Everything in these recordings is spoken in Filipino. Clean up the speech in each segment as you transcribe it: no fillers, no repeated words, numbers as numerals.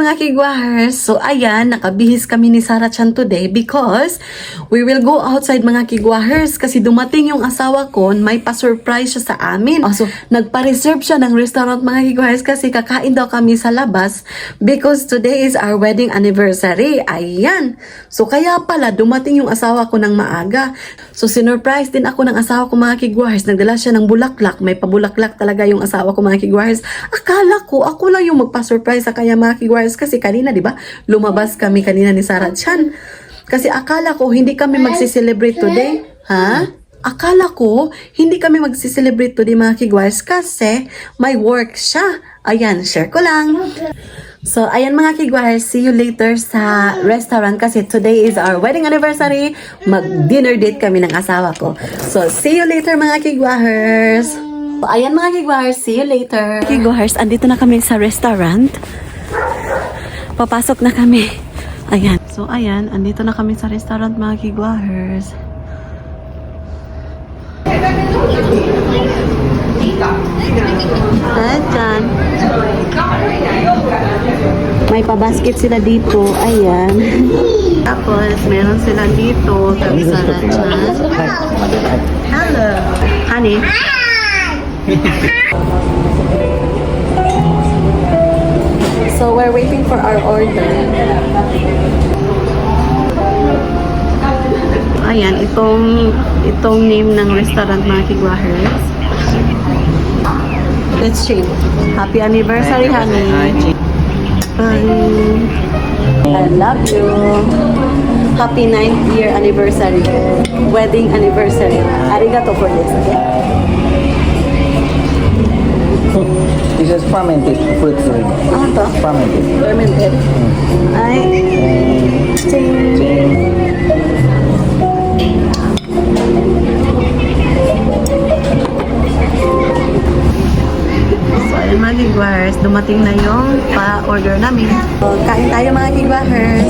mga kigwahers. So ayan, nakabihis kami ni Sarah Chan today because we will go outside mga kigwahers kasi dumating yung asawa ko, may pa-surprise siya sa amin. So nagpa-reserve siya ng restaurant mga kigwahers kasi kakain daw kami sa labas because today is our wedding anniversary. Ayan. So kaya pala dumating yung asawa ko ng maaga. So sinurprise din ako ng asawa ko mga kigwahers. Nagdala siya ng bulaklak. May pabulaklak talaga yung asawa ko mga kigwahers. Akala ko ako lang yung magpa-surprise sa kanya mga kigwahers kasi kanina, di ba? Lumabas kami kanina ni Sarah Chan. Kasi akala ko hindi kami magsi-celebrate today. Ha? Akala ko hindi kami magsi-celebrate today mga kigwahers kasi may work siya. Ayan, share ko lang. So, ayan mga kigwahers, see you later sa restaurant kasi today is our wedding anniversary. Mag-dinner date kami ng asawa ko. So, see you later mga kigwahers. So, ayan mga kigwahers, see you later. Kigwahers, andito na kami sa restaurant. Papasok na kami. Ayan. So, ayan, andito na kami sa restaurant mga kigwahers. Ayan. May pabasket sila dito. Ayan. Tapos, meron sila dito. Sarah Chan. Hello. Honey. So, we're waiting for our order. Ayan, itong name ng restaurant mga kigwahers. Let's shake. Happy anniversary, honey. I love you. Happy 9th year anniversary. Wedding anniversary. Arigato for this, okay? This is fermented fruit drink. Ano to? Fermented. Fermented. Ay. Ching. So, ayan mga kigwahers, dumating na yung pa-order namin. So, kain tayo mga kigwahers.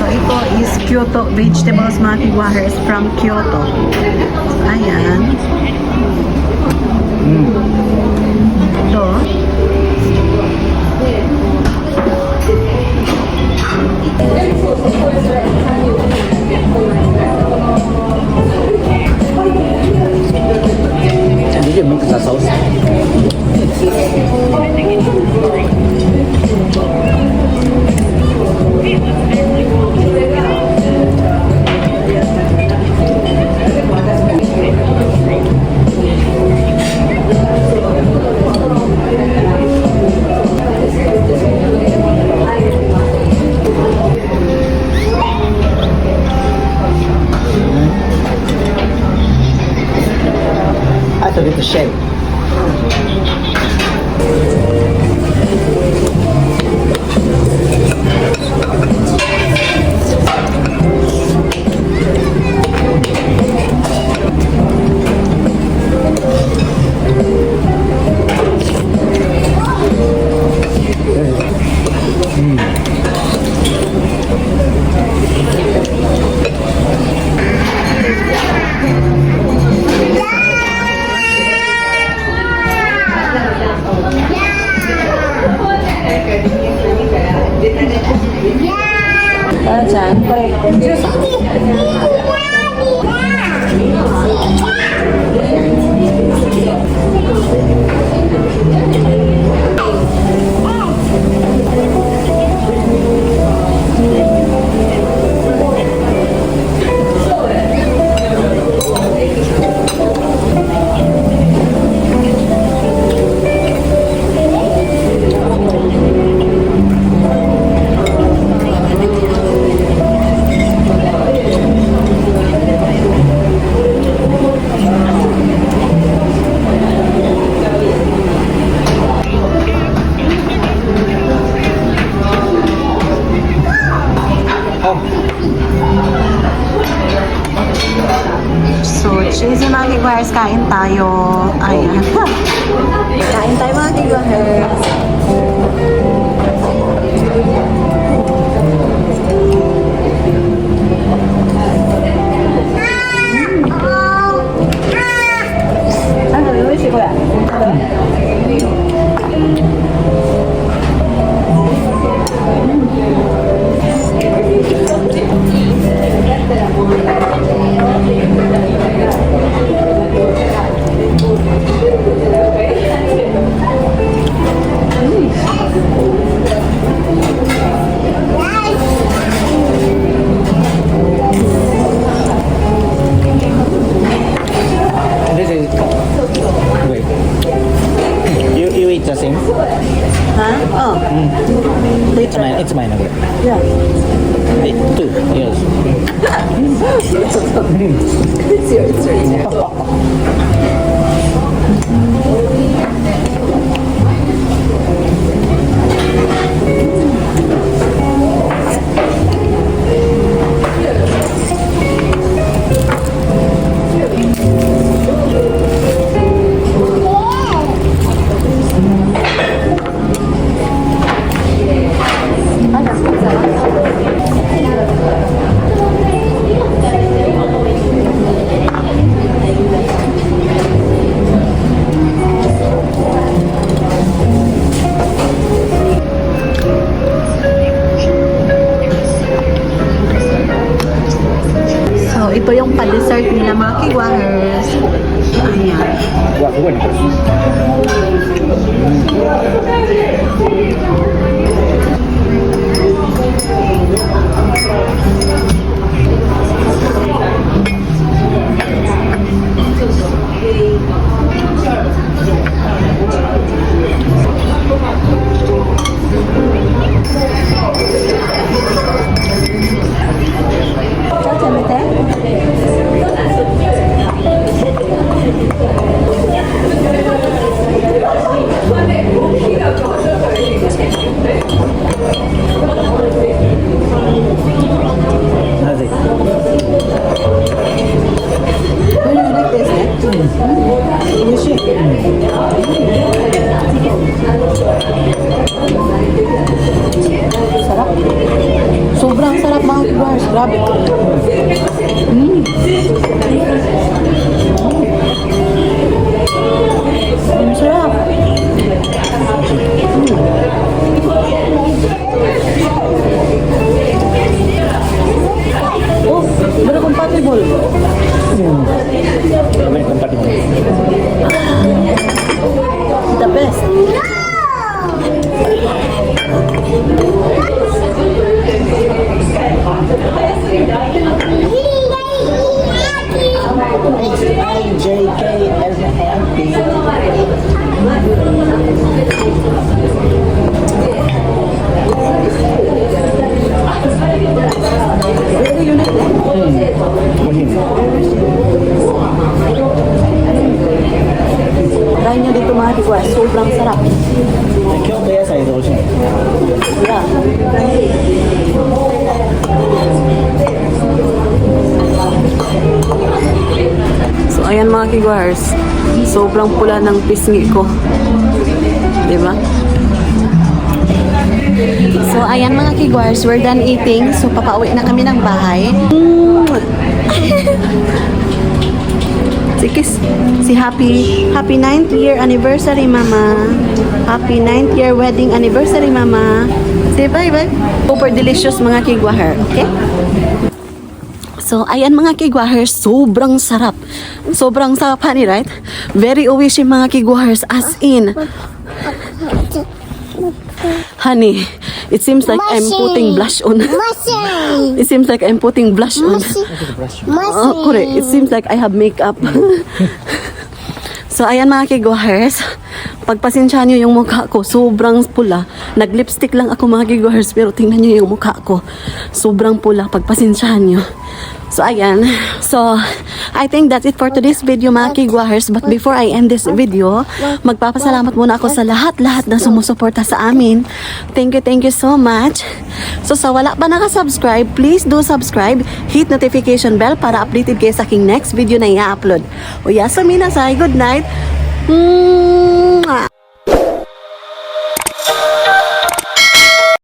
So, ito is Kyoto vegetables mga kigwahers from Kyoto. Ayan. Ito. Did you mix the sauce? I thought it was shake. Chan. kain tayo. Ayan. Kain tayo mga kigwahers. This is. Wait. You eat the same? Ha? Oh. It's mine. It's mine. Okay. Yeah. Wait, 2. Yes. It's yours. So, ito yung pa-dessert nila mga kigwahers. Ayan. Wah, good. How's it? Sarap. Sobrang sarap mga kigwahers. Grabe. Ang sarap. Oh, very compatible. Very compatible. The best. Very unique. Try nyo dito mga kigwahers. Sobrang sarap. Kyo kaya sa ito also. Yeah. So, ayan mga kigwahers. Sobrang pula ng pisngi ko. Diba? So, ayan mga kigwahers. We're done eating. So, papauwi na kami ng bahay. Si Kiss, si Happy 9th year anniversary, Mama. Happy 9th year wedding anniversary, Mama. Say bye-bye. Super delicious mga kigwaher. Okay? So, ayan mga kigwahers, sobrang sarap. Sobrang sarap, honey, right? Very owishi mga kigwahers, as in. Honey, it seems like I'm putting blush on. It seems like I'm putting blush on. Oh, correct. It seems like I have makeup. So, ayan mga kigwahers. Pagpasensya nyo yung mukha ko, sobrang pula. Nag-lipstick lang ako mga kigwahers, pero tingnan nyo yung mukha ko. Sobrang pula. Pagpasensya nyo. So, ayan. So, I think that's it for today's video mga kigwahers. But before I end this video, magpapasalamat muna ako sa lahat-lahat na sumusuporta sa amin. Thank you so much. So sa wala pa nakasubscribe, please do subscribe, hit notification bell para updated kayo sa aking next video na i-upload. Oyasumi nasay, good night.